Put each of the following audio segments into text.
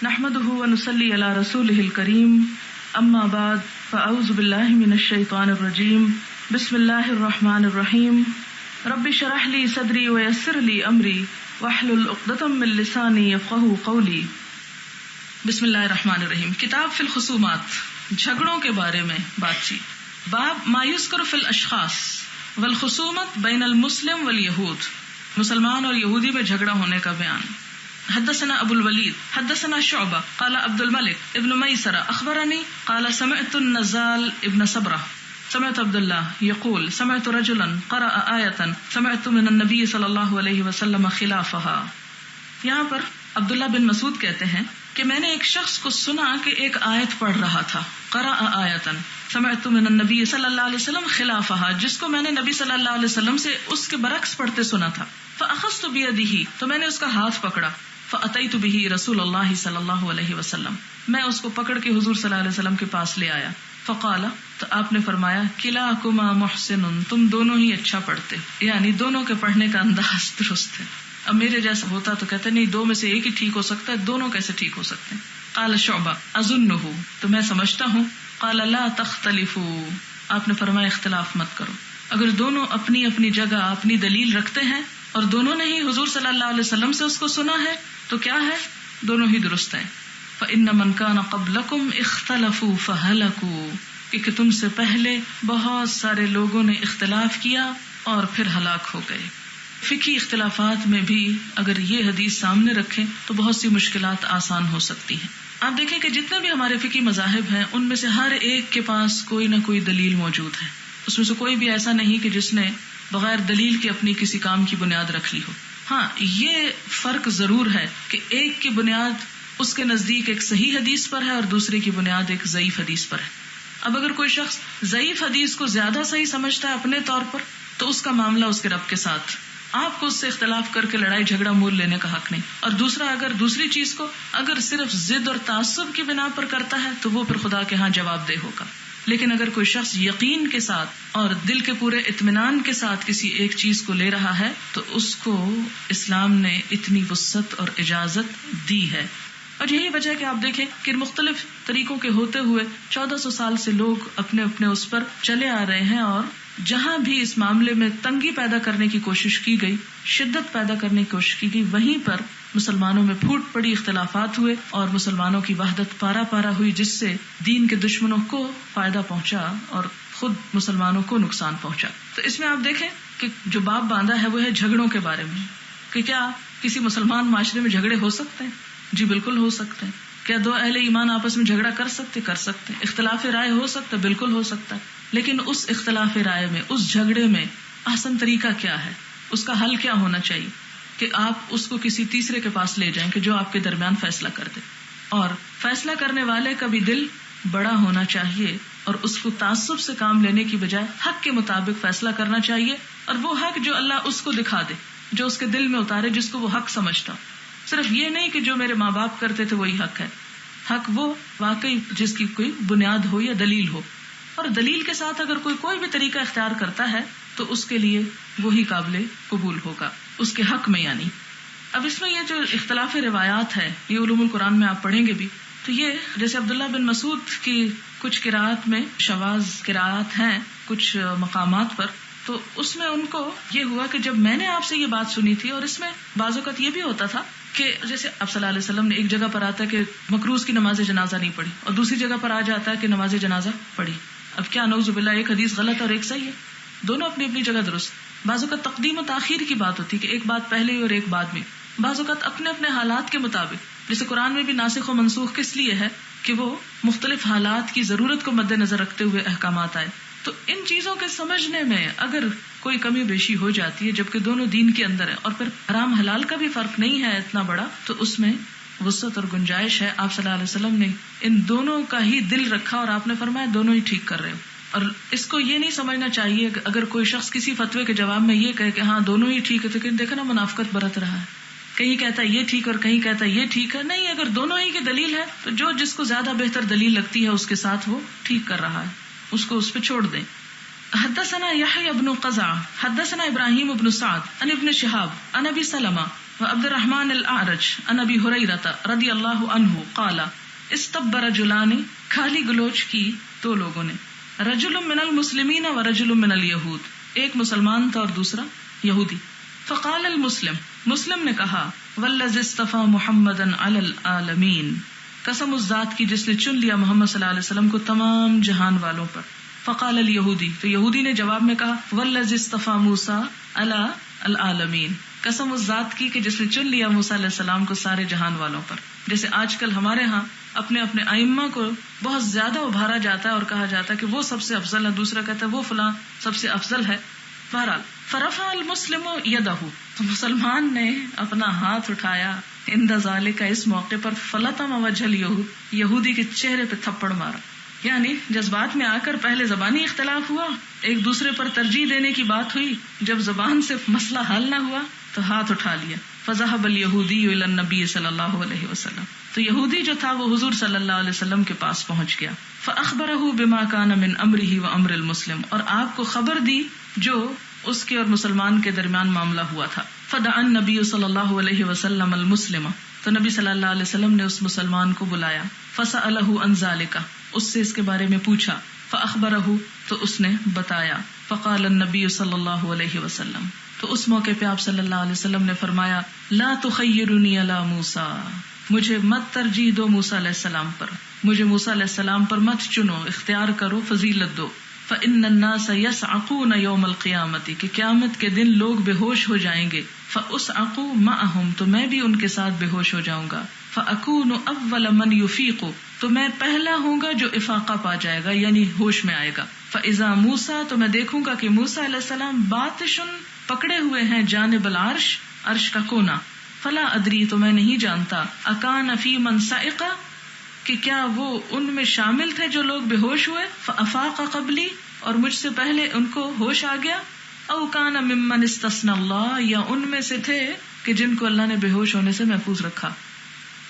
نحمده ونصلي على رسوله الكريم اما بعد فاعوذ بالله من الشيطان الرجيم بسم الله الرحمن الرحيم رب اشرح لي صدري ويسر لي امري واحلل عقدة من لساني يفقهوا قولي. بسم اللہ الرحمن الرحیم. کتاب فی الخصومات، جھگڑوں کے بارے میں بات چیت. باب ما یذکر فی الاشخاص والخصومت بین المسلم والیہود، مسلمان اور یہودی میں جھگڑا ہونے کا بیان. حدثنا ابو الولید حدثنا شعبہ قال عبد الملک ابن میسرہ اخبرنی قال سمعت النزال ابن صبرہ سمعت عبد اللہ یقول سمعت رجلا قرأ آیتا سمعت من النبی صلی اللہ علیہ وسلم خلافها. یہاں پر عبداللہ بن مسعود کہتے ہیں کہ میں نے ایک شخص کو سنا کہ ایک آیت پڑھ رہا تھا. قرأ آیتا سمعت من النبی صلی اللہ علیہ وسلم خلافها، جس کو میں نے نبی صلی اللہ علیہ وسلم سے اس کے برعکس پڑھتے سنا تھا. فاخذت بیدہ، تو میں نے اس کا ہاتھ پکڑا. فاتیت بہ رسول اللہ صلی اللہ علیہ وسلم، میں اس کو پکڑ کے حضور صلی اللہ علیہ وسلم کے پاس لے آیا. فقال، تو آپ نے فرمایا کلاکما محسن، تم دونوں ہی اچھا پڑھتے، یعنی دونوں کے پڑھنے کا انداز درست ہے. اب میرے جیسا ہوتا تو کہتے نہیں دو میں سے ایک ہی ٹھیک ہو سکتا ہے، دونوں کیسے ٹھیک ہو سکتے ہیں. قال شعبہ اظنہ، تو میں سمجھتا ہوں. قال لا تختلفوا، آپ نے فرمایا اختلاف مت کرو. اگر دونوں اپنی اپنی جگہ اپنی دلیل رکھتے ہیں اور دونوں نے ہی حضور صلی اللہ علیہ وسلم سے اس کو سنا ہے تو کیا ہے، دونوں ہی درست ہیں. فإن من كان قبلكم اختلفوا فهلكوا، کہ تم سے پہلے بہت سارے لوگوں نے اختلاف کیا اور پھر ہلاک ہو گئے. فقہی اختلافات میں بھی اگر یہ حدیث سامنے رکھیں تو بہت سی مشکلات آسان ہو سکتی ہیں. آپ دیکھیں کہ جتنے بھی ہمارے فقہی مذاہب ہیں ان میں سے ہر ایک کے پاس کوئی نہ کوئی دلیل موجود ہے. اس میں سے کوئی بھی ایسا نہیں کہ جس نے بغیر دلیل کے اپنی کسی کام کی بنیاد رکھ لی ہو. ہاں، یہ فرق ضرور ہے کہ ایک کی بنیاد اس کے نزدیک ایک صحیح حدیث پر ہے اور دوسرے کی بنیاد ایک ضعیف حدیث پر ہے. اب اگر کوئی شخص ضعیف حدیث کو زیادہ صحیح سمجھتا ہے اپنے طور پر تو اس کا معاملہ اس کے رب کے ساتھ، آپ کو اس سے اختلاف کر کے لڑائی جھگڑا مول لینے کا حق نہیں. اور دوسرا، اگر دوسری چیز کو اگر صرف ضد اور تعصب کی بنا پر کرتا ہے تو وہ پھر خدا کے ہاں جواب دہ ہوگا. لیکن اگر کوئی شخص یقین کے ساتھ اور دل کے پورے اطمینان کے ساتھ کسی ایک چیز کو لے رہا ہے تو اس کو اسلام نے اتنی وسعت اور اجازت دی ہے. اور یہی وجہ ہے کہ آپ دیکھیں کہ مختلف طریقوں کے ہوتے ہوئے 1400 سال سے لوگ اپنے اپنے اس پر چلے آ رہے ہیں، اور جہاں بھی اس معاملے میں تنگی پیدا کرنے کی کوشش کی گئی، شدت پیدا کرنے کی کوشش کی گئی، وہیں پر مسلمانوں میں پھوٹ پڑی، اختلافات ہوئے اور مسلمانوں کی وحدت پارا پارا ہوئی، جس سے دین کے دشمنوں کو فائدہ پہنچا اور خود مسلمانوں کو نقصان پہنچا. تو اس میں آپ دیکھیں کہ جو باب باندھا ہے وہ ہے جھگڑوں کے بارے میں، کہ کیا کسی مسلمان معاشرے میں جھگڑے ہو سکتے ہیں؟ جی بالکل ہو سکتے ہیں. کیا دو اہل ایمان آپس میں جھگڑا کر سکتے ہیں. اختلاف رائے ہو سکتا ہے، بالکل ہو سکتا ہے. لیکن اس اختلاف رائے میں، اس جھگڑے میں احسن طریقہ کیا ہے، اس کا حل کیا ہونا چاہیے کہ آپ اس کو کسی تیسرے کے پاس لے جائیں کہ جو آپ کے درمیان فیصلہ کر دے. اور فیصلہ کرنے والے کا بھی دل بڑا ہونا چاہیے اور اس کو تعصب سے کام لینے کی بجائے حق کے مطابق فیصلہ کرنا چاہیے، اور وہ حق جو اللہ اس کو دکھا دے، جو اس کے دل میں اتارے، جس کو وہ حق سمجھتا. صرف یہ نہیں کہ جو میرے ماں باپ کرتے تھے وہی حق ہے. حق وہ واقعی جس کی کوئی بنیاد ہو یا دلیل ہو، اور دلیل کے ساتھ اگر کوئی بھی طریقہ اختیار کرتا ہے تو اس کے لیے وہی قابل قبول ہوگا، اس کے حق میں یعنی. اب اس میں یہ جو اختلاف روایات ہے، یہ علوم القرآن میں آپ پڑھیں گے بھی، تو یہ جیسے عبداللہ بن مسعود کی کچھ قراءات میں شواذ قراءات ہیں کچھ مقامات پر، تو اس میں ان کو یہ ہوا کہ جب میں نے آپ سے یہ بات سنی تھی، اور اس میں بعض اوقات یہ بھی ہوتا تھا کہ جیسے آپ صلی اللہ علیہ وسلم نے ایک جگہ پر آتا ہے کہ مکروز کی نماز جنازہ نہیں پڑھی، اور دوسری جگہ پر آ جاتا ہے کہ نماز جنازہ پڑھی. اب کیا نعوذ باللہ ایک حدیث غلط اور ایک صحیح ہے؟ دونوں اپنی اپنی جگہ درست. بعض اوقات تقدیم و تاخیر کی بات ہوتی ہے کہ ایک بات پہلے اور ایک بعد میں. بعض اوقات اپنے اپنے حالات کے مطابق، جیسے قرآن میں بھی ناسخ و منسوخ کس لیے ہے کہ وہ مختلف حالات کی ضرورت کو مد نظر رکھتے ہوئے احکامات آئے. تو ان چیزوں کے سمجھنے میں اگر کوئی کمی بیشی ہو جاتی ہے، جبکہ دونوں دین کے اندر ہے اور پھر حرام حلال کا بھی فرق نہیں ہے اتنا بڑا، تو اس میں وسعت اور گنجائش ہے. آپ صلی اللہ علیہ وسلم نے ان دونوں کا ہی دل رکھا اور آپ نے فرمایا دونوں ہی ٹھیک کر رہے ہو. اور اس کو یہ نہیں سمجھنا چاہیے کہ اگر کوئی شخص کسی فتوے کے جواب میں یہ کہے کہ ہاں دونوں ہی ٹھیک ہے، تو دیکھا نا منافقت برت رہا ہے، کہیں کہتا ہے یہ ٹھیک اور کہیں کہتا ہے یہ ٹھیک ہے. نہیں، اگر دونوں ہی کی دلیل ہے تو جو جس کو زیادہ بہتر دلیل لگتی ہے اس کے ساتھ وہ ٹھیک کر رہا ہے، اس کو اس پہ چھوڑ دیں. حدثنا يحيى بن قزعة حدثنا ابراهيم بن سعد عن ابن شهاب عن ابي سلمة وعبد الرحمن الاعرج عن ابی ہریرہ رضی اللہ عنہ قال استب رجلان، کھالی گلوچ کی دو لوگوں نے، رجل من المسلمین ورجل من الیہود، ایک مسلمان تھا اور دوسرا یہودی. فقال المسلم، مسلم نے کہا والذی اصطفى محمدا علی العالمین، قسم اس ذات کی جس نے چن لیا محمد صلی اللہ علیہ وسلم کو تمام جہان والوں پر. فقال الیہودی، تو یہودی نے جواب میں کہا والذی اصطفى موسیٰ علی العالمین، قسم اس ذات کی کہ جس نے چن لیا موسیٰ علیہ السلام کو سارے جہان والوں پر. جیسے آج کل ہمارے ہاں اپنے اپنے ائمہ کو بہت زیادہ ابھارا جاتا ہے اور کہا جاتا ہے کہ وہ سب سے افضل ہے، دوسرا کہتا ہے وہ فلاں سب سے افضل ہے. بہرحال فرفع المسلم یدہ، تو مسلمان نے اپنا ہاتھ اٹھایا عند ذالک، اس موقع پر، فلطم وجہ الیہود، یہودی کے چہرے پہ تھپڑ مارا. یعنی جذبات میں آ کر پہلے زبانی اختلاف ہوا، ایک دوسرے پر ترجیح دینے کی بات ہوئی، جب زبان سے مسئلہ حل نہ ہوا تو ہاتھ اٹھا لیا. فذهب اليهودي الى النبي صلی اللہ علیہ وسلم، تو یہودی جو تھا وہ حضور صلی اللہ علیہ وسلم کے پاس پہنچ گیا. فاخبره بما كان من امره وامر المسلم، اور آپ کو خبر دی جو اس کے اور مسلمان کے درمیان معاملہ ہوا تھا. فدعا النبي صلی اللہ علیہ وسلم المسلم، تو نبی صلی اللہ علیہ وسلم نے اس مسلمان کو بلایا. فسأله عن ذلك، اس سے اس کے بارے میں پوچھا. فاخبره، تو اس نے بتایا. فقال النبی صلی اللہ علیہ وسلم، تو اس موقع پہ آپ صلی اللہ علیہ وسلم نے فرمایا لا تخیرنی علی موسیٰ، مجھے مت ترجیح دو موسیٰ علیہ السلام پر، مجھے موسیٰ علیہ السلام پر مت چنو، اختیار کرو، فضیلت دو. فإن الناس يصعقون يوم القیامة، کہ قیامت کے دن لوگ بے ہوش ہو جائیں گے. فأصعق معهم، تو میں بھی ان کے ساتھ بے ہوش ہو جاؤں گا. فأكون اول من يفيق، تو میں پہلا ہوں گا جو افاقہ پا جائے گا، یعنی ہوش میں آئے گا. فإذا موسیٰ، تو میں دیکھوں گا کہ موسیٰ علیہ السلام باتشن، پکڑے ہوئے ہیں، جانب العرش، عرش کا کونا. فلا ادری، تو میں نہیں جانتا، اکان فی من صعق، کہ کیا وہ ان میں شامل تھے جو لوگ بے ہوش ہوئے، فافاق قبلی، اور مجھ سے پہلے ان کو ہوش آ گیا، او کان ممن استثنى اللہ، یا ان میں سے تھے کہ جن کو اللہ نے بے ہوش ہونے سے محفوظ رکھا.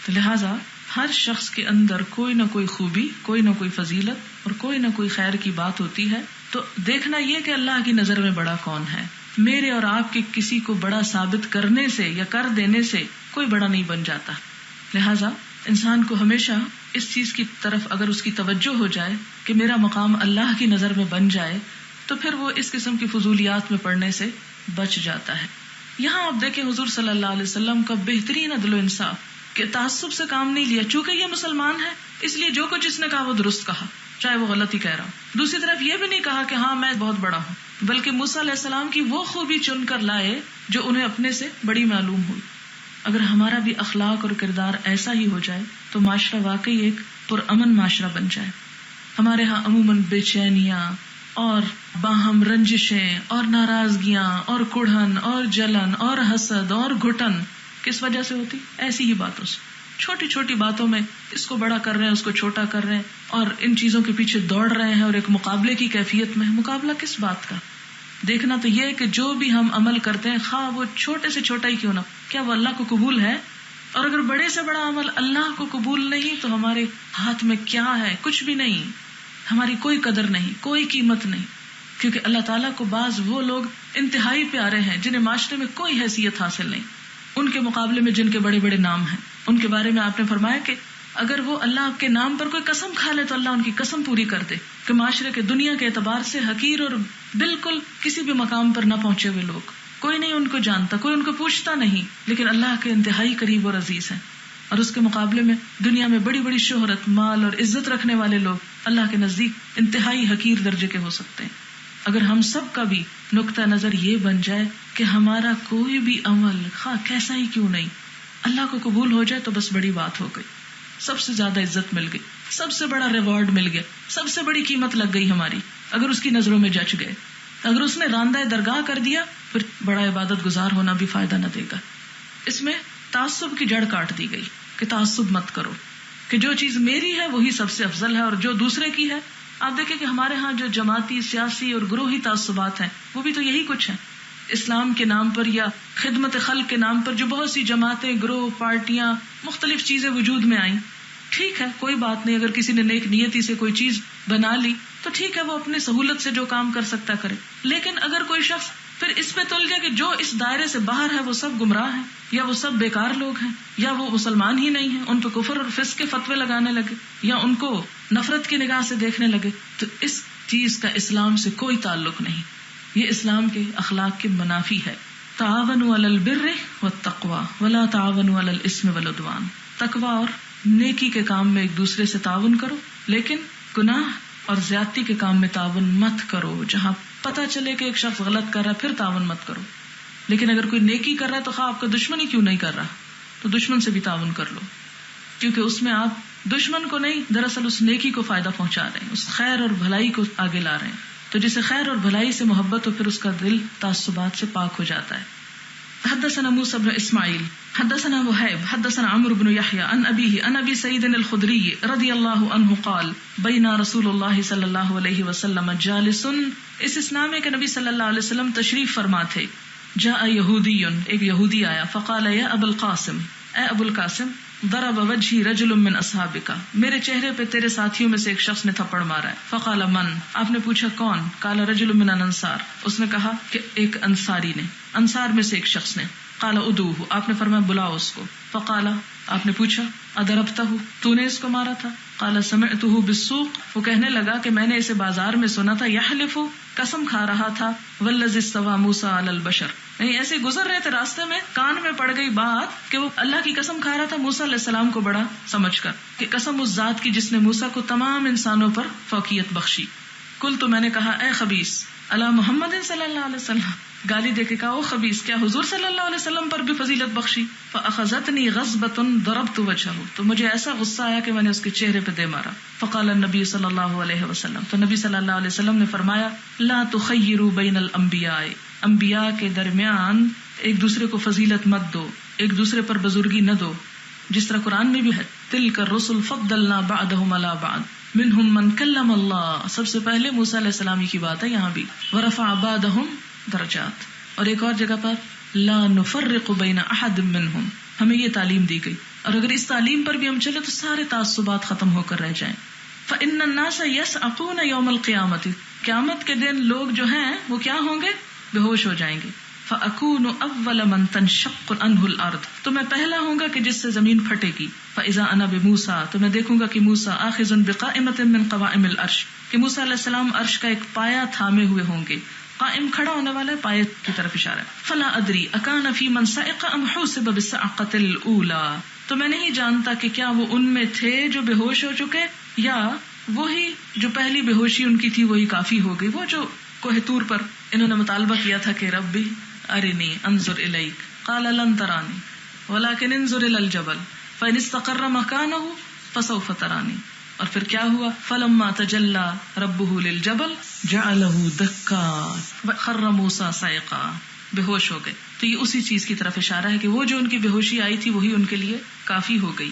تو لہٰذا ہر شخص کے اندر کوئی نہ کوئی خوبی، کوئی نہ کوئی فضیلت اور کوئی نہ کوئی خیر کی بات ہوتی ہے. تو دیکھنا یہ کہ اللہ کی نظر میں بڑا کون ہے. میرے اور آپ کے کسی کو بڑا ثابت کرنے سے یا کر دینے سے کوئی بڑا نہیں بن جاتا. لہٰذا انسان کو ہمیشہ اس چیز کی طرف اگر اس کی توجہ ہو جائے کہ میرا مقام اللہ کی نظر میں بن جائے، تو پھر وہ اس قسم کی فضولیات میں پڑنے سے بچ جاتا ہے. یہاں آپ دیکھیں حضور صلی اللہ علیہ وسلم کا بہترین عدل و انصاف کہ تعصب سے کام نہیں لیا. چونکہ یہ مسلمان ہے اس لیے جو کچھ اس نے کہا وہ درست کہا، چاہے وہ غلط ہی کہہ رہا ہو. دوسری طرف یہ بھی نہیں کہا کہ ہاں میں بہت بڑا ہوں، بلکہ موسیٰ علیہ السلام کی وہ خوبی چن کر لائے جو انہیں اپنے سے بڑی معلوم ہوئی. اگر ہمارا بھی اخلاق اور کردار ایسا ہی ہو جائے تو معاشرہ واقعی ایک پرامن معاشرہ بن جائے. ہمارے ہاں عموماً بے چینیاں اور باہم رنجشیں اور ناراضگیاں اور کڑھن اور جلن اور حسد اور گھٹن کس وجہ سے ہوتی؟ ایسی ہی باتوں سے. چھوٹی چھوٹی باتوں میں اس کو بڑا کر رہے ہیں، اس کو چھوٹا کر رہے ہیں، اور ان چیزوں کے پیچھے دوڑ رہے ہیں، اور ایک مقابلے کی کیفیت میں. مقابلہ کس بات کا؟ دیکھنا تو یہ کہ جو بھی ہم عمل کرتے ہیں، خواہ وہ چھوٹے سے چھوٹا ہی کیوں نہ، کیا وہ اللہ کو قبول ہے؟ اور اگر بڑے سے بڑا عمل اللہ کو قبول نہیں تو ہمارے ہاتھ میں کیا ہے؟ کچھ بھی نہیں. ہماری کوئی قدر نہیں، کوئی قیمت نہیں. کیونکہ اللہ تعالیٰ کو بعض وہ لوگ انتہائی پیارے ہیں جنہیں معاشرے میں کوئی حیثیت حاصل نہیں، ان کے مقابلے میں جن کے بڑے بڑے نام ہیں. ان کے بارے میں آپ نے فرمایا کہ اگر وہ اللہ کے نام پر کوئی قسم کھا لے تو اللہ ان کی قسم پوری کر دے. کہ معاشرے کے دنیا کے اعتبار سے حقیر اور بالکل کسی بھی مقام پر نہ پہنچے ہوئے لوگ، کوئی نہیں ان کو جانتا، کوئی ان کو پوچھتا نہیں، لیکن اللہ کے انتہائی قریب اور عزیز ہیں. اور اس کے مقابلے میں دنیا میں بڑی بڑی شہرت، مال اور عزت رکھنے والے لوگ اللہ کے نزدیک انتہائی حقیر درجے کے ہو سکتے ہیں. اگر ہم سب کا بھی نقطہ نظر یہ بن جائے کہ ہمارا کوئی بھی عمل خواہ کیسا ہی کیوں نہیں اللہ کو قبول ہو جائے تو بس بڑی بات ہو گئی. سب سے زیادہ عزت مل گئی، سب سے بڑا ریوارڈ مل گیا، سب سے بڑی قیمت لگ گئی ہماری اگر اس کی نظروں میں جچ گئے. اگر اس نے راندہ درگاہ کر دیا پھر بڑا عبادت گزار ہونا بھی فائدہ نہ دے گا. اس میں تعصب کی جڑ کاٹ دی گئی کہ تعصب مت کرو، کہ جو چیز میری ہے وہی سب سے افضل ہے اور جو دوسرے کی ہے. آپ دیکھیں کہ ہمارے ہاں جو جماعتی، سیاسی اور گروہی تعصبات ہیں وہ بھی تو یہی کچھ ہیں. اسلام کے نام پر یا خدمت خلق کے نام پر جو بہت سی جماعتیں، گروہ، پارٹیاں، مختلف چیزیں وجود میں آئیں، ٹھیک ہے کوئی بات نہیں. اگر کسی نے نیک نیتی سے کوئی چیز بنا لی تو ٹھیک ہے، وہ اپنی سہولت سے جو کام کر سکتا کرے. لیکن اگر کوئی شخص پھر اس پہ تول گیا کہ جو اس دائرے سے باہر ہے وہ سب گمراہ ہیں، یا وہ سب بیکار لوگ ہیں، یا وہ مسلمان ہی نہیں ہیں، ان پہ کفر اور فسق کے فتوے لگانے لگے، یا ان کو نفرت کی نگاہ سے دیکھنے لگے. تو اس چیز کا اسلام سے کوئی تعلق نہیں، یہ اسلام کے اخلاق کے منافی ہے. تعاونوا علی البر والتقوی ولا تعاونوا علی الاثم والعدوان. تقوی اور نیکی کے کام میں ایک دوسرے سے تعاون کرو، لیکن گناہ اور زیادتی کے کام میں تعاون مت کرو. جہاں پتہ چلے کہ ایک شخص غلط کر رہا ہے پھر تعاون مت کرو، لیکن اگر کوئی نیکی کر رہا ہے تو خواہ آپ کا دشمن ہی کیوں نہیں کر رہا تو دشمن سے بھی تعاون کر لو، کیونکہ اس میں آپ دشمن کو نہیں، دراصل اس نیکی کو فائدہ پہنچا رہے ہیں، اس خیر اور بھلائی کو آگے لا رہے ہیں. تو جسے خیر اور بھلائی سے محبت ہو پھر اس کا دل تعصبات سے پاک ہو جاتا ہے. حدثنا موسى بن اسماعیل حدثنا وهيب حدثنا عمرو بن يحيى عن أبيه عن أبي سعيد الخدري رضي الله عنه قال بين رسول الله صلى الله عليه وسلم جالس. اس اسناد میں کہ نبی صلی اللہ علیہ وسلم تشریف فرما تھے. جاء یہودی، ایک یہودی آیا، فقال یا ابا القاسم، اے ابو القاسم، ضرب وجهي رجل من اصحابك، میرے چہرے پہ تیرے ساتھیوں میں سے ایک شخص نے تھپڑ مارا ہے. فقال من، آپ نے پوچھا کون؟ قال رجل من الانصار، اس نے کہا کہ ایک انصاری نے، انصار میں سے ایک شخص نے. قال ادعوه، آپ نے فرمایا بلاؤ اس کو. فقال، آپ نے پوچھا اضربته، تو نے اس کو مارا تھا؟ قال سمعته بالسوق، وہ کہنے لگا کہ میں نے اسے بازار میں سنا تھا، یحلف، قسم کھا رہا تھا، والذی استوى موسیٰ علی البشر، یعنی ایسے گزر رہے تھے راستے میں، کان میں پڑ گئی بات کہ وہ اللہ کی قسم کھا رہا تھا موسیٰ علیہ السلام کو بڑا سمجھ کر، کہ قسم اس ذات کی جس نے موسیٰ کو تمام انسانوں پر فوقیت بخشی. قلت، میں نے کہا، اے خبیث، علی محمد صلی اللہ علیہ وسلم، گالی دے کے کہا او خبیث، کیا حضور صلی اللہ علیہ وسلم پر بھی فضیلت بخشی؟ فاخذتنی غضبۃ ضربت وجهه، تو مجھے ایسا غصہ آیا کہ میں نے اس کے چہرے پہ دے مارا. فقال النبی صلی اللہ علیہ وسلم، تو نبی صلی اللہ علیہ وسلم نے فرمایا لا تخیروا بین الانبیاء، انبیاء کے درمیان ایک دوسرے کو فضیلت مت دو، ایک دوسرے پر بزرگی نہ دو، جس طرح قرآن میں بھی ہے تلک الرسل فضلنا بعضهم علی بعض منهم من کلم اللہ، سب سے پہلے موسیٰ علیہ السلام کی بات ہے یہاں بھی، ورفع بعضهم درجات. اور ایک اور جگہ پر لا نفرق بین احد منهم، ہمیں یہ تعلیم دی گئی، اور اگر اس تعلیم پر بھی ہم چلے تو سارے تعصبات ختم ہو کر رہ جائیں. فإن الناس يسعقون يوم القیامة، قیامت کے دن لوگ جو ہیں وہ کیا ہوں گے؟ بے ہوش ہو جائیں گے. فأكون أول من تنشق عنه الأرض، تو میں پہلا ہوں گا کہ جس سے زمین پھٹے گی. فإذا أنا بموسى، تو میں دیکھوں گا کہ موسیٰ آخذ بقائمة من قوائم العرش، کہ موسیٰ علیہ السلام عرش کا ایک پایا تھامے ہوئے ہوں گے. قائم کھڑا ہونے والا ہے، پائے کی طرف اشارہ ہے. فلا ادری اکان فی من صعق ام حوسب بالصعقۃ الاولى، تو میں نہیں جانتا کہ کیا وہ ان میں تھے جو بے ہوش ہو چکے، یا وہی جو پہلی بے ہوشی ان کی تھی وہی کافی ہو گئی. وہ جو کوہ طور پر انہوں نے مطالبہ کیا تھا کہ ربی ارنی انظر الیک، قال لن ترانی ولکن انظر الی الجبل فان استقر مکانہ فسوف ترانی. اور پھر کیا ہوا؟ فلما تجلی ربہ للجبل جعلہ دکا وخر موسیٰ صعقا، بے ہوش ہو گئے. تو یہ اسی چیز کی طرف اشارہ ہے کہ وہ جو ان کی بے ہوشی آئی تھی وہی ان کے لیے کافی ہو گئی.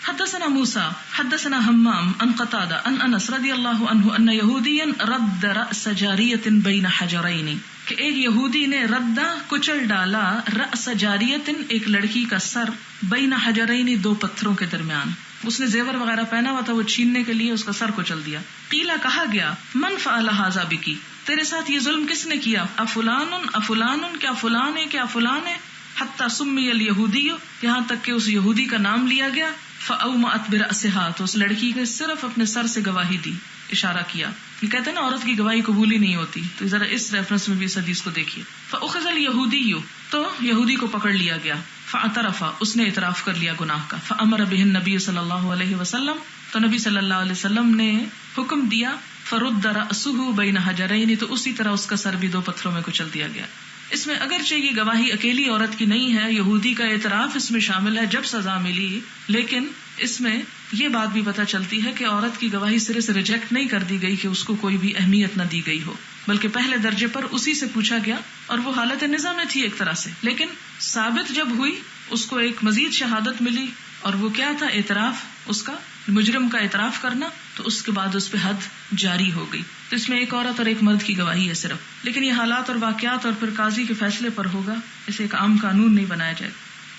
حدثنا موسیٰ حدثنا حمام عن قتادہ عن انس رضی اللہ عنہ ان یہودیا رد رأس جاریۃ بین حجرین، کہ ایک یہودی نے ردا کچل ڈالا رأس جاریۃ، ایک لڑکی کا سر، بین حجرین، دو پتھروں کے درمیان. اس نے زیور وغیرہ پہنا ہوا تھا، وہ چھیننے کے لیے اس کا سر کچل دیا. قیلا، کہا گیا، من فعل ھذا بکی، تیرے ساتھ یہ ظلم کس نے کیا؟ افلان افلان، کیا فلان ہے، کیا فلان ہے. حتی سمی الیہودی، یہاں تک کہ اس یہودی کا نام لیا گیا. فاومأت برأسها، تو اس لڑکی نے صرف اپنے سر سے گواہی دی، اشارہ کیا. یہ کہتے ہیں نا عورت کی گواہی قبول ہی نہیں ہوتی، تو ذرا اس ریفرنس میں بھی اس حدیث کو دیکھیے. فأخذ الیہودی، تو یہودی کو پکڑ لیا گیا. فاعترف، اس نے اعتراف کر لیا گناہ کا. فامر به النبی صلی اللہ علیہ وسلم، تو نبی صلی اللہ علیہ وسلم نے حکم دیا. فرد رأسه بین حجرین، تو اسی طرح اس کا سر بھی دو پتھروں میں کچل دیا گیا. اس میں اگرچہ یہ گواہی اکیلی عورت کی نہیں ہے، یہودی کا اعتراف اس میں شامل ہے جب سزا ملی، لیکن اس میں یہ بات بھی پتہ چلتی ہے کہ عورت کی گواہی سرے سے ریجیکٹ نہیں کر دی گئی کہ اس کو کوئی بھی اہمیت نہ دی گئی ہو، بلکہ پہلے درجے پر اسی سے پوچھا گیا، اور وہ حالت نظام میں تھی ایک طرح سے. لیکن ثابت جب ہوئی اس کو ایک مزید شہادت ملی، اور وہ کیا تھا؟ اعتراف، اس کا مجرم کا اعتراف کرنا. تو اس کے بعد اس پہ حد جاری ہو گئی. تو اس میں ایک عورت اور ایک مرد کی گواہی ہے صرف، لیکن یہ حالات اور واقعات اور پھر قاضی کے فیصلے پر ہوگا، اسے ایک عام قانون نہیں بنایا جائے.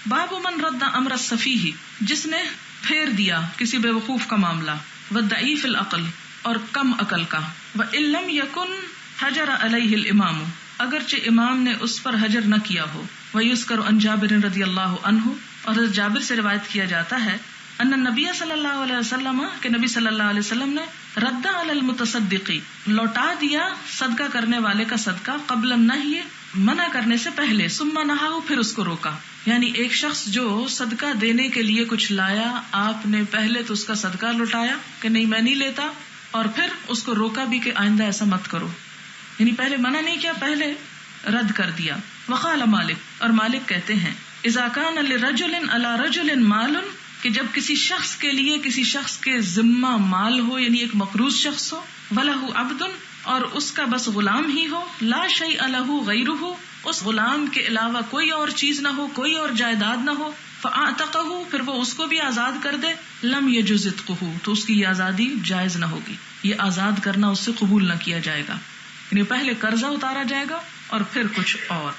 باب من رد امر السفیہ، جس نے پھیر دیا کسی بے وقوف کا معاملہ، والضعیف العقل، اور کم عقل کا. وان لم یکن حجر علیہ الامام، اگرچہ امام نے اس پر حجر نہ کیا ہو. وَيُذْكَرُ عَنْ جابر رضی اللہ عنہ، اور حضرت جابر سے روایت کیا جاتا ہے ان النبی صلی اللہ علیہ وسلم کہ نبی صلی اللہ علیہ وسلم نے رد علی المتصدقی لوٹا دیا صدقہ کرنے والے کا صدقہ قبل النہی منع کرنے سے پہلے، ثم نہاہ پھر اس کو روکا. یعنی ایک شخص جو صدقہ دینے کے لیے کچھ لایا، آپ نے پہلے تو اس کا صدقہ لوٹایا کہ نہیں میں نہیں لیتا، اور پھر اس کو روکا بھی کہ آئندہ ایسا مت کرو. یعنی پہلے منع نہیں کیا، پہلے رد کر دیا. وقال مالک، اور مالک کہتے ہیں اذا کان لرجل علی رجل مال، کہ جب کسی شخص کے لیے کسی شخص کے ذمہ مال ہو، یعنی ایک مقروض شخص ہو، وَلَهُ عَبْدٌ، اور اس کا بس غلام ہی ہو، لا شیء له غیرہ، اس غلام کے علاوہ کوئی اور چیز نہ ہو، کوئی اور جائیداد نہ ہو، فَأَعْتَقَهُ، پھر وہ اس کو بھی آزاد کر دے، لم يجز عتقه، تو اس کی یہ آزادی جائز نہ ہوگی، یہ آزاد کرنا اس سے قبول نہ کیا جائے گا. یعنی پہلے قرضہ اتارا جائے گا اور پھر کچھ اور.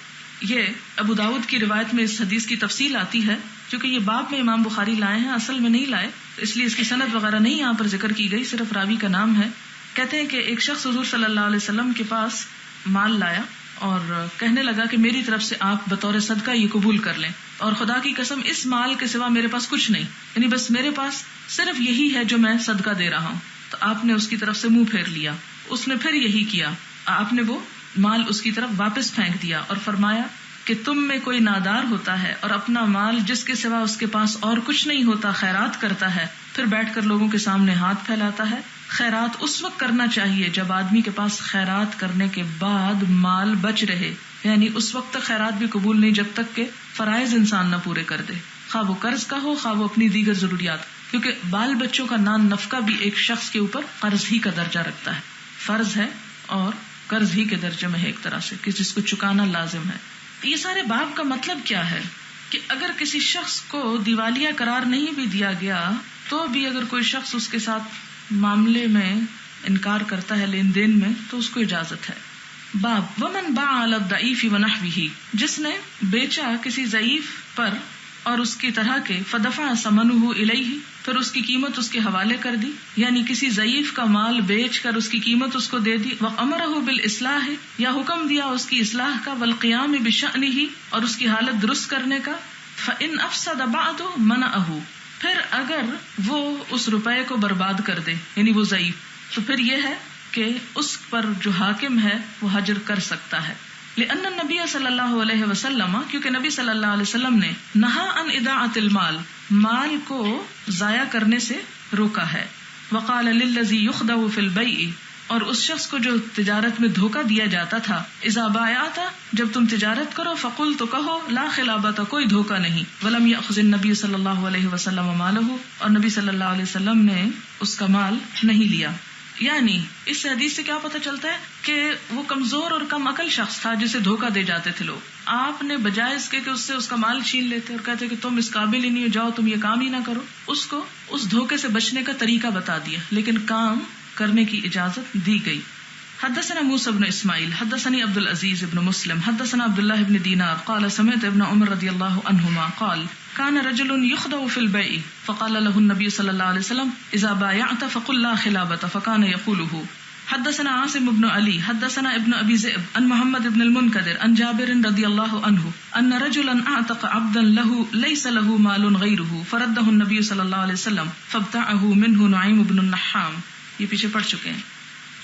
یہ ابو داؤد کی روایت میں اس حدیث کی تفصیل آتی ہے، کیونکہ یہ باب میں امام بخاری لائے ہیں، اصل میں نہیں لائے، اس لیے اس کی سند وغیرہ نہیں یہاں پر ذکر کی گئی، صرف راوی کا نام ہے. کہتے ہیں کہ ایک شخص حضور صلی اللہ علیہ وسلم کے پاس مال لایا اور کہنے لگا کہ میری طرف سے آپ بطور صدقہ یہ قبول کر لیں، اور خدا کی قسم اس مال کے سوا میرے پاس کچھ نہیں، یعنی بس میرے پاس صرف یہی ہے جو میں صدقہ دے رہا ہوں. تو آپ نے اس کی طرف سے منہ پھیر لیا. اس نے پھر یہی کیا، آپ نے وہ مال اس کی طرف واپس پھینک دیا اور فرمایا کہ تم میں کوئی نادار ہوتا ہے اور اپنا مال جس کے سوا اس کے پاس اور کچھ نہیں ہوتا خیرات کرتا ہے، پھر بیٹھ کر لوگوں کے سامنے ہاتھ پھیلاتا ہے. خیرات اس وقت کرنا چاہیے جب آدمی کے پاس خیرات کرنے کے بعد مال بچ رہے، یعنی اس وقت تک خیرات بھی قبول نہیں جب تک کہ فرائض انسان نہ پورے کر دے، خواہ وہ قرض کا ہو خواہ وہ اپنی دیگر ضروریات، کیونکہ بال بچوں کا نان نفقہ بھی ایک شخص کے اوپر قرض ہی کا درجہ رکھتا ہے، فرض ہے اور قرض ہی کے درجے میں ہے ایک طرح سے، کہ جس کو چکانا لازم ہے. یہ سارے باب کا مطلب کیا ہے کہ اگر کسی شخص کو دیوالیہ قرار نہیں بھی دیا گیا تو بھی اگر کوئی شخص اس کے ساتھ معاملے میں انکار کرتا ہے لین دین میں تو اس کو اجازت ہے. باب ومن باع علی الضعیف ونحوہ، جس نے بیچا کسی ضعیف پر اور اس کی طرح کے فدفع ثمنہ الیہ، پھر اس کی قیمت اس کے حوالے کر دی، یعنی کسی ضعیف کا مال بیچ کر اس کی قیمت اس کو دے دی. وامرہ بالاصلاح، یا حکم دیا اس کی اصلاح کا، والقیام بشأنہ، اور اس کی حالت درست کرنے کا. فإن افسد بعد منعہ، پھر اگر وہ اس روپے کو برباد کر دے، یعنی وہ ضعیف، تو پھر یہ ہے کہ اس پر جو حاکم ہے وہ حجر کر سکتا ہے. لأن النبی صلی اللہ علیہ وسلم، کیونکہ نبی صلی اللہ علیہ وسلم نے نہا عن اضاعۃ المال، مال کو ضائع کرنے سے روکا ہے. وقال للذی یخدع فی البیع، اور اس شخص کو جو تجارت میں دھوکہ دیا جاتا تھا، اذا بایعت، جب تم تجارت کرو، فقل، تو کہو، لا خلابۃ، کوئی دھوکہ نہیں. ولم یأخذ النبی صلی اللہ علیہ وسلم مالہ، اور نبی صلی اللہ علیہ وسلم نے اس کا مال نہیں لیا. یعنی اس حدیث سے کیا پتہ چلتا ہے کہ وہ کمزور اور کم عقل شخص تھا جسے دھوکہ دے جاتے تھے لوگ. آپ نے بجائے اس کے کہ اس سے اس کا مال چھین لیتے اور کہتے کہ تم اس قابل ہی نہیں ہو، جاؤ تم یہ کام ہی نہ کرو، اس کو اس دھوکے سے بچنے کا طریقہ بتا دیا، لیکن کام کرنے کی اجازت دی گئی. حدثنا موسى بن اسماعیل حدثني عبد العزيز بن مسلم حدثنا عبد الله بن دینار قال سمعت ابن عمر رضی اللہ عنہما قال كان رجل يخدع في البيع فقال له النبي صلى الله عليه وسلم اذا بايعت فقل لا خلابة فكان يقوله. حدثنا عاصم بن علي حدثنا ابن ابي ذئب عن محمد بن المنكدر عن جابر رضي الله عنه ان رجلا اعتق عبدا له ليس له مال غيره فرده النبي صلى الله عليه وسلم فابتاعه منه نعيم بن النحام. یہ پیچھے پڑھ چکے ہیں.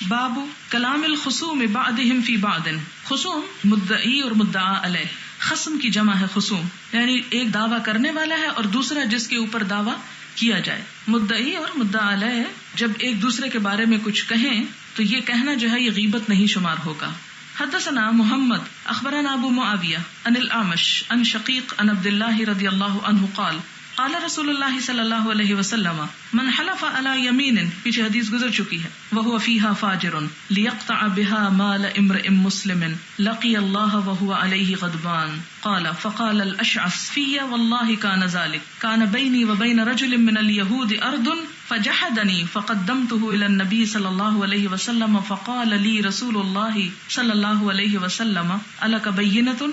باب کلام الخصوم بعضهم في بعض، خصوم مدعی اور مدعا علیہ، خصم کی جمع ہے خصوم، یعنی ایک دعویٰ کرنے والا ہے اور دوسرا جس کے اوپر دعویٰ کیا جائے. مدعی اور مدعا علیہ جب ایک دوسرے کے بارے میں کچھ کہیں تو یہ کہنا جو ہے یہ غیبت نہیں شمار ہوگا. حدثنا محمد اخبرنا ابو معاویہ عن الاعمش عن شقیق عن عبد اللہ رضی اللہ عنہ قال قال رسول اللہ صلی اللہ علیہ وسلم من حلف علی یمین، پیچھے حدیث گزر چکی ہے، وهو فیہا فاجر لیقطع بها مال امرئ مسلم لقی اللہ وهو علیہ غضبان. قال فقال الاشعث فی واللہ کان ذلك کان بینی وبین رجل من الیہود ارض فجحدنی فقدمته الى النبی صلی اللہ علیہ وسلم فقال لی رسول اللہ صلی اللہ علیہ وسلم الک بینۃ.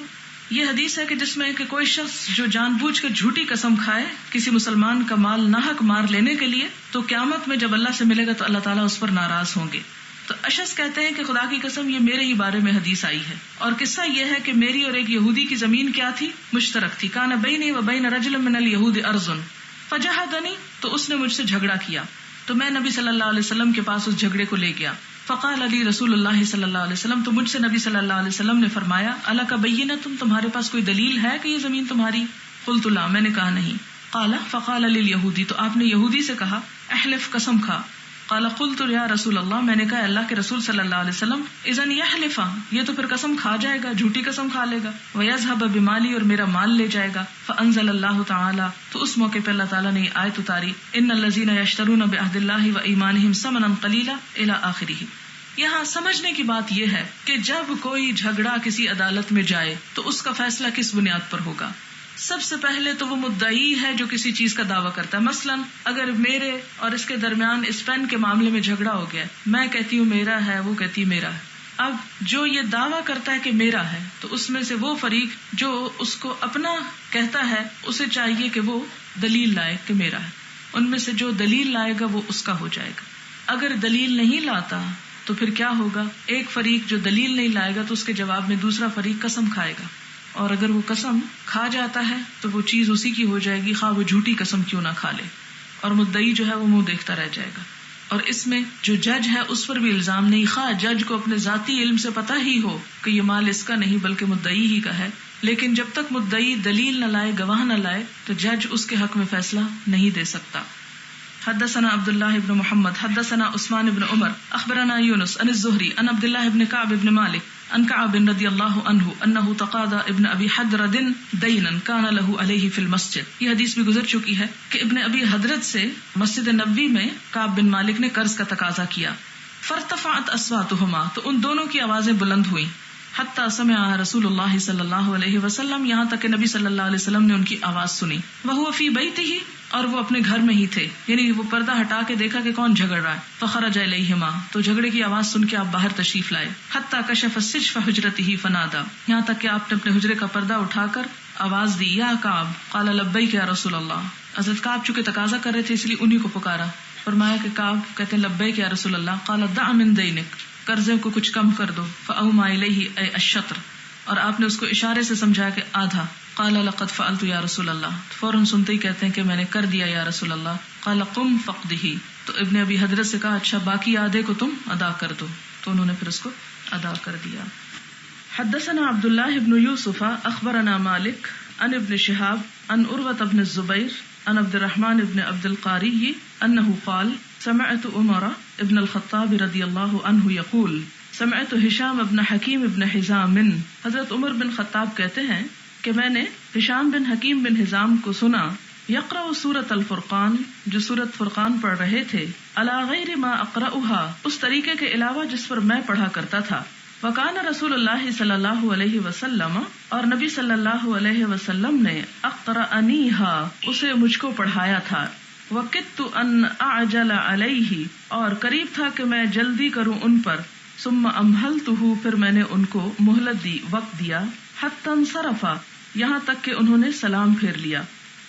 یہ حدیث ہے کہ جس میں کہ کوئی شخص جو جان بوجھ کر جھوٹی قسم کھائے کسی مسلمان کا مال ناحق مار لینے کے لیے، تو قیامت میں جب اللہ سے ملے گا تو اللہ تعالیٰ اس پر ناراض ہوں گے. تو اشعث کہتے ہیں کہ خدا کی قسم یہ میرے ہی بارے میں حدیث آئی ہے، اور قصہ یہ ہے کہ میری اور ایک یہودی کی زمین کیا تھی؟ مشترک تھی. کان بینی و بین رجل من الیہود ارض فجہدنی، تو اس نے مجھ سے جھگڑا کیا تو میں نبی صلی اللہ علیہ وسلم کے پاس اس جھگڑے کو لے گیا. فقال علی رسول اللہ صلی اللہ علیہ وسلم، تو مجھ سے نبی صلی اللہ علیہ وسلم نے فرمایا الک بینۃ، تمہارے پاس کوئی دلیل ہے کہ یہ زمین تمہاری؟ قلت لا، میں نے کہا نہیں. قال فقال للیہودی، تو آپ نے یہودی سے کہا احلف، قسم کھا. قال قلت یا رسول اللہ، میں نے کہا اللہ کے رسول صلی اللہ علیہ وسلم، اذن یحلف، یہ تو پھر قسم کھا جائے گا، جھوٹی قسم کھا لے گا. ویذهب بمالی، اور میرا مال لے جائے گا. فانزل اللہ تعالی، تو اس موقع پہ اللہ تعالیٰ نے یہ آیت اتاری، ان الذین یشترون بعہد اللہ وایمانہم ثمنا قلیلا الی آخرہ. یہاں سمجھنے کی بات یہ ہے کہ جب کوئی جھگڑا کسی عدالت میں جائے تو اس کا فیصلہ کس بنیاد پر ہوگا؟ سب سے پہلے تو وہ مدعی ہے جو کسی چیز کا دعویٰ کرتا ہے. مثلا اگر میرے اور اس کے درمیان اس پین کے معاملے میں جھگڑا ہو گیا، میں کہتی ہوں میرا ہے، وہ کہتی ہے میرا ہے. اب جو یہ دعویٰ کرتا ہے کہ میرا ہے، تو اس میں سے وہ فریق جو اس کو اپنا کہتا ہے اسے چاہیے کہ وہ دلیل لائے کہ میرا ہے. ان میں سے جو دلیل لائے گا وہ اس کا ہو جائے گا. اگر دلیل نہیں لاتا تو پھر کیا ہوگا؟ ایک فریق جو دلیل نہیں لائے گا تو اس کے جواب میں دوسرا فریق قسم کھائے گا، اور اگر وہ قسم کھا جاتا ہے تو وہ چیز اسی کی ہو جائے گی، خواہ وہ جھوٹی قسم کیوں نہ کھا لے، اور مدعی جو ہے وہ منہ دیکھتا رہ جائے گا. اور اس میں جو جج ہے اس پر بھی الزام نہیں، خواہ جج کو اپنے ذاتی علم سے پتہ ہی ہو کہ یہ مال اس کا نہیں بلکہ مدعی ہی کا ہے، لیکن جب تک مدعی دلیل نہ لائے، گواہ نہ لائے، تو جج اس کے حق میں فیصلہ نہیں دے سکتا. حدثنا عبد الله بن محمد حدثنا عثمان بن عمر اخبرنا يونس عن الزهري عن عبد الله بن كعب بن مالك عن كعب رضي الله عنه انه تقاضى ابن ابي حدرد دينا كان له عليه في المسجد. یہ حدیث بھی گزر چکی ہے کہ ابن ابی حدرد سے مسجد نبوی میں کعب بن مالک نے قرض کا تقاضا کیا. فارتفعت اصواتهما، تو ان دونوں کی آوازیں بلند ہوئیں. حتی سمع رسول اللہ صلی اللہ علیہ وسلم، یہاں تک کہ نبی صلی اللہ علیہ وسلم نے ان کی آواز سنی. وهو في بيته، اور وہ اپنے گھر میں ہی تھے، یعنی وہ پردہ ہٹا کے دیکھا کہ کون جھگڑ رہا ہے. فخرج الیہما، تو جھگڑے کی آواز سن کے آپ باہر تشریف لائے. حتی کشف السجف حجرتہ فنادا، یہاں تک کہ آپ نے اپنے حجرے کا پردہ اٹھا کر آواز دی، یا کعب. قال لبیک یا رسول اللہ، حضرت کعب چونکہ تقاضا کر رہے تھے اس لیے انہی کو پکارا. فرمایا کہ کعب کہتے ہیں لبیک یا رسول اللہ. قال دع من دینک، قرضے کو کچھ کم کر دو. فاوما الیہ ای الشطر، اور آپ نے اس کو اشارے سے سمجھایا کہ آدھا. قال لقد فعلت یا رسول اللہ، فوراً سنتے ہی کہتے ہیں کہ میں نے کر دیا یا رسول اللہ. قال قم فقدہ، تو ابن ابی حضرت سے کہا اچھا باقی آدھے کو تم ادا کر دو، تو انہوں نے پھر اس کو ادا کر دیا. حدثنا عبد الله بن يوسف اخبرنا مالک عن ابن شهاب عن عروة بن الزبير عن عبد الرحمن بن عبد القاري انه قال سمعت عمر ابن الخطاب رضی اللہ عنہ یقول سمعت ہشام بن حکیم بن حزام. حضرت عمر بن خطاب کہتے ہیں کہ میں نے ہشام بن حکیم بن حزام کو سنا یقرأ سورۃ الفرقان، جو سورۃ فرقان پڑھ رہے تھے، علی غیر ما اقرأها، اس طریقے کے علاوہ جس پر میں پڑھا کرتا تھا. وکان رسول اللہ صلی اللہ علیہ وسلم، اور نبی صلی اللہ علیہ وسلم نے اقرأنیها، اسے مجھ کو پڑھایا تھا. وکدت ان اعجل علیہ، اور قریب تھا کہ میں جلدی کروں ان پر. ثم امہلتہ، پھر میں نے ان کو مہلت دی، وقت دیا. حتی انصرف، یہاں تک کہ انہوں نے سلام پھیر لیا.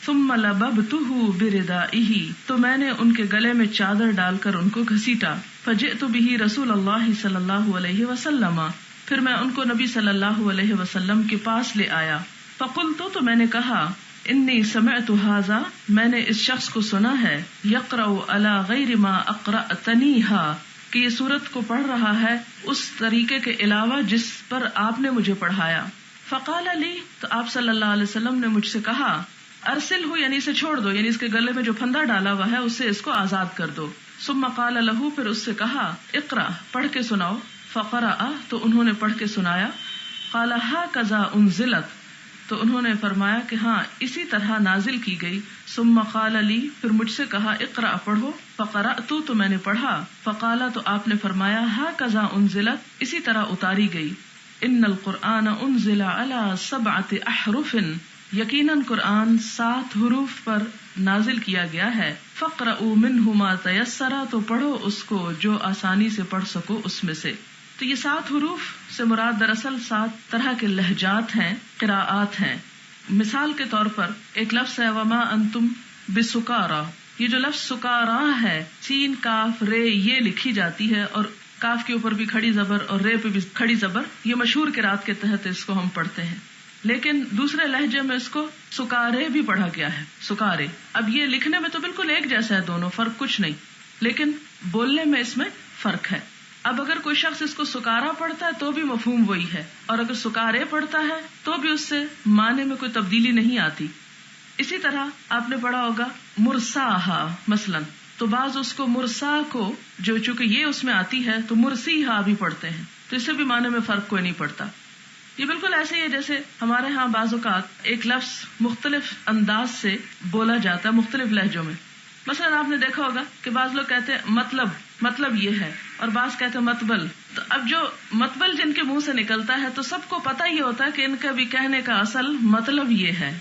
ثم لببتہ بردائہ، تو میں نے ان کے گلے میں چادر ڈال کر ان کو گھسیٹا. فجئت بہ رسول اللہ صلی اللہ علیہ وسلم، پھر میں ان کو نبی صلی اللہ علیہ وسلم کے پاس لے آیا. فقلت، تو میں نے کہا انی سمعت ھذا، میں نے اس شخص کو سنا ہے، یقرأ علی غیر ما اقرأتنیھا، کہ یہ سورت کو پڑھ رہا ہے اس طریقے کے علاوہ جس پر آپ نے مجھے پڑھایا. فقال لی، تو آپ صلی اللہ علیہ وسلم نے مجھ سے کہا ارسل ہو، یعنی اسے چھوڑ دو، یعنی اس کے گلے میں جو پھندا ڈالا ہوا ہے اسے اس کو آزاد کر دو. ثم قال له، پھر اس سے کہا اقرا، پڑھ کے سناؤ. فقرأ، تو انہوں نے پڑھ کے سنایا. قال ھکذا انزلت، تو انہوں نے فرمایا کہ ہاں اسی طرح نازل کی گئی. ثم قال لی، پھر مجھ سے کہا اقرا، پڑھو. فقرأت، تو میں نے پڑھا. فقال، تو آپ نے فرمایا ھکذا انزلت، اسی طرح اتاری گئی. ان القرآن انزل علی 7 احرف، یقیناً قرآن 7 حروف پر نازل کیا گیا ہے. فقرؤوا منہ ما تیسر، تو پڑھو اس کو جو آسانی سے پڑھ سکو اس میں سے. تو یہ 7 حروف سے مراد دراصل 7 طرح کے لہجات ہیں، قراءات ہیں. مثال کے طور پر ایک لفظ ہے وما انتم بسکارا، یہ جو لفظ سکارا ہے، سین کاف رے یہ لکھی جاتی ہے اور کاف کے اوپر بھی کھڑی زبر اور رے پہ بھی کھڑی زبر، یہ مشہور قرات کے تحت اس کو ہم پڑھتے ہیں. لیکن دوسرے لہجے میں اس کو سکارے بھی پڑھا گیا ہے، سکارے. اب یہ لکھنے میں تو بالکل ایک جیسا ہے دونوں، فرق کچھ نہیں، لیکن بولنے میں اس میں فرق ہے. اب اگر کوئی شخص اس کو سکارا پڑھتا ہے تو بھی مفہوم وہی ہے، اور اگر سکارے پڑھتا ہے تو بھی اس سے معنی میں کوئی تبدیلی نہیں آتی. اسی طرح آپ نے پڑھا ہوگا مرساہا مثلاً، تو بعض اس کو مرسا کو جو چونکہ یہ اس میں آتی ہے تو مرسیہا بھی پڑھتے ہیں، تو اس سے بھی معنی میں فرق کوئی نہیں پڑتا. یہ بالکل ایسے ہی ہے جیسے ہمارے ہاں بعض اوقات ایک لفظ مختلف انداز سے بولا جاتا ہے مختلف لہجوں میں. مثلا آپ نے دیکھا ہوگا کہ بعض لوگ کہتے ہیں مطلب یہ ہے، اور بعض کہتے ہیں مطبل. تو اب جو مطبل جن کے منہ سے نکلتا ہے تو سب کو پتہ یہ ہوتا ہے کہ ان کا بھی کہنے کا اصل مطلب یہ ہے.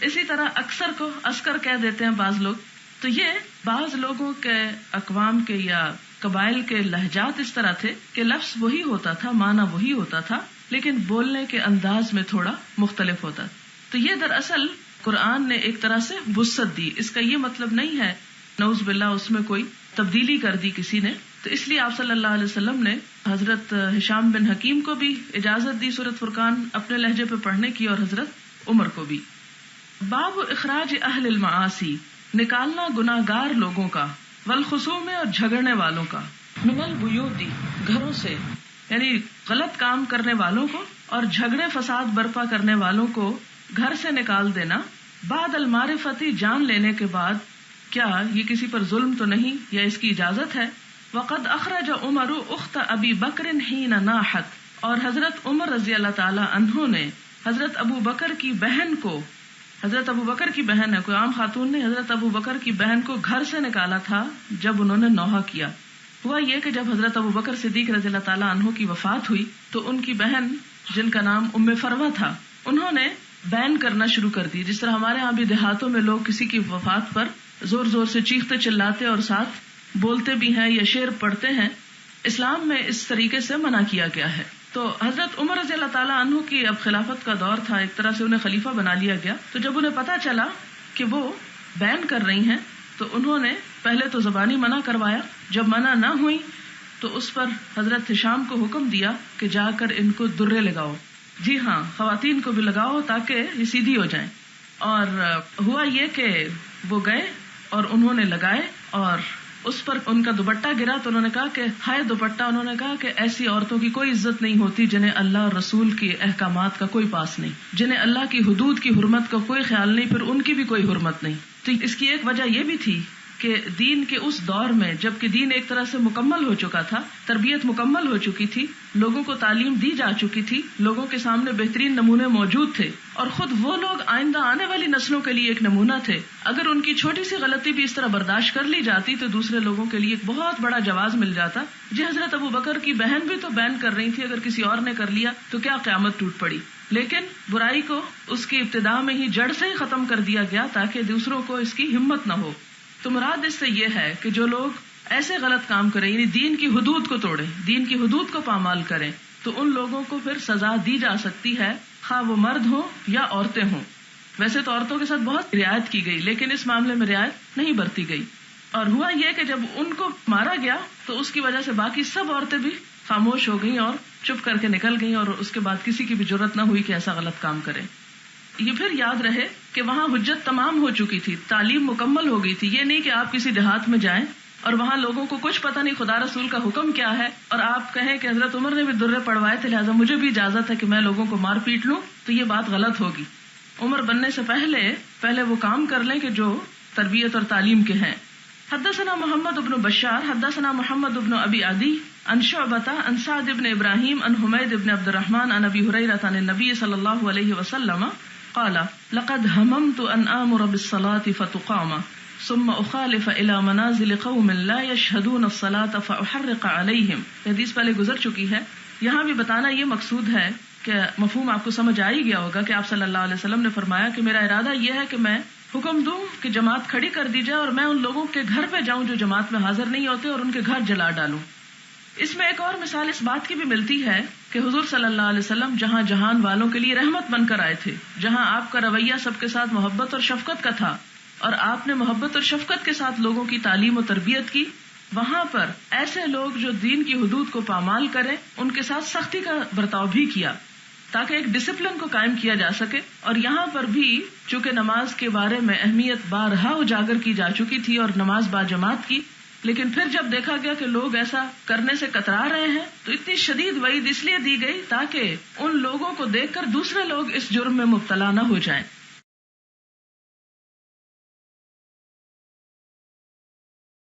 اسی طرح اکثر کو اسکر کہہ دیتے ہیں بعض لوگ. تو یہ بعض لوگوں کے اقوام کے یا قبائل کے لہجات اس طرح تھے کہ لفظ وہی ہوتا تھا، معنی وہی ہوتا تھا، لیکن بولنے کے انداز میں تھوڑا مختلف ہوتا. تو یہ دراصل قرآن نے ایک طرح سے وسعت دی. اس کا یہ مطلب نہیں ہے نعوذ باللہ اس میں کوئی تبدیلی کر دی کسی نے. تو اس لیے آپ صلی اللہ علیہ وسلم نے حضرت ہشام بن حکیم کو بھی اجازت دی سورۃ فرقان اپنے لہجے پہ پڑھنے کی، اور حضرت عمر کو بھی. باب اخراج اہل المعاصی، نکالنا گناہگار لوگوں کا، والخصوم اور جھگڑنے والوں کا، من البیوت گھروں سے، یعنی غلط کام کرنے والوں کو اور جھگڑے فساد برپا کرنے والوں کو گھر سے نکال دینا. بعد المعرفتی جان لینے کے بعد، کیا یہ کسی پر ظلم تو نہیں یا اس کی اجازت ہے. وقد اخرج عمر اخت ابی بکر حین ناحت، اور حضرت عمر رضی اللہ تعالی عنہ نے حضرت ابو بکر کی بہن کو، حضرت ابو بکر کی بہن ہے، کوئی عام خاتون نے، حضرت ابو بکر کی بہن کو گھر سے نکالا تھا جب انہوں نے نوحہ کیا. ہوا یہ کہ جب حضرت ابو بکر صدیق رضی اللہ تعالیٰ عنہ کی وفات ہوئی تو ان کی بہن جن کا نام ام فروہ تھا، انہوں نے بین کرنا شروع کر دی. جس طرح ہمارے ہاں بھی دیہاتوں میں لوگ کسی کی وفات پر زور زور سے چیختے چلاتے اور ساتھ بولتے بھی ہیں یا شعر پڑھتے ہیں، اسلام میں اس طریقے سے منع کیا گیا ہے. تو حضرت عمر رضی اللہ تعالیٰ عنہ کی اب خلافت کا دور تھا، ایک طرح سے انہیں خلیفہ بنا لیا گیا. تو جب انہیں پتا چلا کہ وہ بین کر رہی ہیں تو انہوں نے پہلے تو زبانی منع کروایا. جب منع نہ ہوئی تو اس پر حضرت ہشام کو حکم دیا کہ جا کر ان کو درے لگاؤ. جی ہاں، خواتین کو بھی لگاؤ تاکہ یہ سیدھی ہو جائیں. اور ہوا یہ کہ وہ گئے اور انہوں نے لگائے، اور اس پر ان کا دوپٹہ گرا تو انہوں نے کہا کہ ہائے دوپٹہ. انہوں نے کہا کہ ایسی عورتوں کی کوئی عزت نہیں ہوتی جنہیں اللہ اور رسول کے احکامات کا کوئی پاس نہیں، جنہیں اللہ کی حدود کی حرمت کا کوئی خیال نہیں، پھر ان کی بھی کوئی حرمت نہیں. تو اس کی ایک وجہ یہ بھی تھی کہ دین کے اس دور میں جبکہ دین ایک طرح سے مکمل ہو چکا تھا، تربیت مکمل ہو چکی تھی، لوگوں کو تعلیم دی جا چکی تھی، لوگوں کے سامنے بہترین نمونے موجود تھے، اور خود وہ لوگ آئندہ آنے والی نسلوں کے لیے ایک نمونہ تھے. اگر ان کی چھوٹی سی غلطی بھی اس طرح برداشت کر لی جاتی تو دوسرے لوگوں کے لیے ایک بہت بڑا جواز مل جاتا. جی حضرت ابو بکر کی بہن بھی تو بین کر رہی تھی، اگر کسی اور نے کر لیا تو کیا قیامت ٹوٹ پڑی. لیکن برائی کو اس کی ابتدا میں ہی جڑ سے ہی ختم کر دیا گیا تاکہ دوسروں کو اس کی ہمت نہ ہو. تو مراد اس سے یہ ہے کہ جو لوگ ایسے غلط کام کریں، یعنی دین کی حدود کو توڑیں، دین کی حدود کو پامال کریں، تو ان لوگوں کو پھر سزا دی جا سکتی ہے، خواہ وہ مرد ہوں یا عورتیں ہوں. ویسے تو عورتوں کے ساتھ بہت رعایت کی گئی لیکن اس معاملے میں رعایت نہیں برتی گئی. اور ہوا یہ کہ جب ان کو مارا گیا تو اس کی وجہ سے باقی سب عورتیں بھی خاموش ہو گئیں اور چپ کر کے نکل گئیں، اور اس کے بعد کسی کی بھی جرت نہ ہوئی کہ ایسا غلط کام کرے. یہ پھر یاد رہے کہ وہاں حجت تمام ہو چکی تھی، تعلیم مکمل ہو گئی تھی. یہ نہیں کہ آپ کسی دیہات میں جائیں اور وہاں لوگوں کو کچھ پتہ نہیں خدا رسول کا حکم کیا ہے، اور آپ کہیں کہ حضرت عمر نے بھی درے پڑوائے تھے لہٰذا مجھے بھی اجازت ہے کہ میں لوگوں کو مار پیٹ لوں. تو یہ بات غلط ہوگی. عمر بننے سے پہلے وہ کام کر لیں کہ جو تربیت اور تعلیم کے ہیں. حدثنا محمد بن بشار حدثنا محمد بن ابی عدی عن شعبۃ عن سعد بن ابراہیم عن حمید بن عبد الرحمن عن ابی ہریرہ عن النبی صلی اللہ علیہ وسلم قال لقد هممت ان آمر بالصلاة فتقام ثم اخالف الى منازل قوم لا يشهدون الصلاة فاحرق عليهم. حدیث پہلے گزر چکی ہے. یہاں بھی بتانا یہ مقصود ہے کہ مفہوم آپ کو سمجھ آ ہی گیا ہوگا کہ آپ صلی اللہ علیہ وسلم نے فرمایا کہ میرا ارادہ یہ ہے کہ میں حکم دوں کہ جماعت کھڑی کر دی جائے اور میں ان لوگوں کے گھر پہ جاؤں جو جماعت میں حاضر نہیں ہوتے اور ان کے گھر جلا ڈالوں. اس میں ایک اور مثال اس بات کی بھی ملتی ہے کہ حضور صلی اللہ علیہ وسلم جہاں جہان والوں کے لیے رحمت بن کر آئے تھے، جہاں آپ کا رویہ سب کے ساتھ محبت اور شفقت کا تھا اور آپ نے محبت اور شفقت کے ساتھ لوگوں کی تعلیم و تربیت کی، وہاں پر ایسے لوگ جو دین کی حدود کو پامال کریں ان کے ساتھ سختی کا برتاؤ بھی کیا تاکہ ایک ڈسپلن کو قائم کیا جا سکے. اور یہاں پر بھی چونکہ نماز کے بارے میں اہمیت بارہا اجاگر کی جا چکی تھی اور نماز باجماعت کی، لیکن پھر جب دیکھا گیا کہ لوگ ایسا کرنے سے کترا رہے ہیں تو اتنی شدید وعید اس لیے دی گئی تاکہ ان لوگوں کو دیکھ کر دوسرے لوگ اس جرم میں مبتلا نہ ہو جائیں.